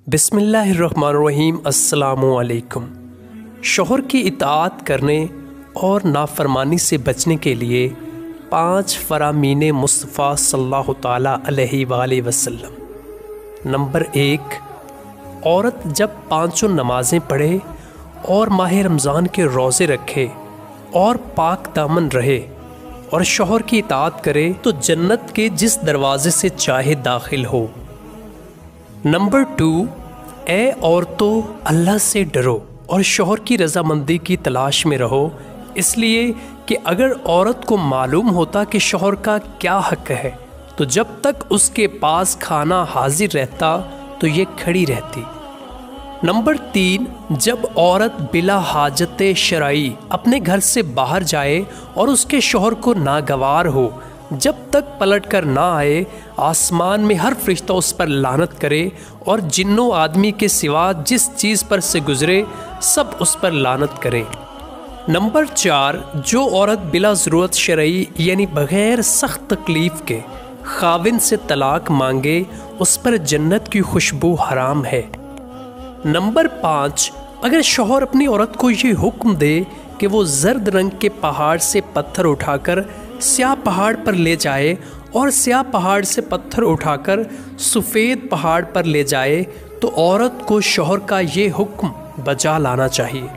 बिस्मिल्लाहिर्रहमानिर्रहीम। अस्सलामुअलैकुम। शौहर की इताअत करने और नाफरमानी से बचने के लिए 5 फ़रामीन मुस्तफ़ा सल्लल्लाहु ताला अलैहि वसल्लम। नंबर 1, औरत जब 5 नमाज़ें पढ़े और माह रमज़ान के रोज़े रखे और पाक दामन रहे और शौहर की इताअत करे तो जन्नत के जिस दरवाज़े से चाहे दाखिल हो। नंबर 2, ए औरतों, अल्लाह से डरो और शौहर की रज़ामंदी की तलाश में रहो, इसलिए कि अगर औरत को मालूम होता कि शौहर का क्या हक़ है तो जब तक उसके पास खाना हाजिर रहता तो ये खड़ी रहती। नंबर 3, जब औरत बिला हाजत शरई अपने घर से बाहर जाए और उसके शौहर को नागवार हो, जब तक पलट कर ना आए आसमान में हर फरिश्ता उस पर लानत करे और जिन्नों आदमी के सिवा जिस चीज़ पर से गुजरे सब उस पर लानत करें। नंबर 4, जो औरत बिला ज़रूरत शरई यानी बग़ैर सख्त तकलीफ़ के खाविन से तलाक मांगे उस पर जन्नत की खुशबू हराम है। नंबर 5, अगर शौहर अपनी औरत को ये हुक्म दे कि वो जर्द रंग के पहाड़ से पत्थर उठाकर स्याह पहाड़ पर ले जाए और स्याह पहाड़ से पत्थर उठाकर सफ़ेद पहाड़ पर ले जाए तो औरत को शौहर का ये हुक्म बजा लाना चाहिए।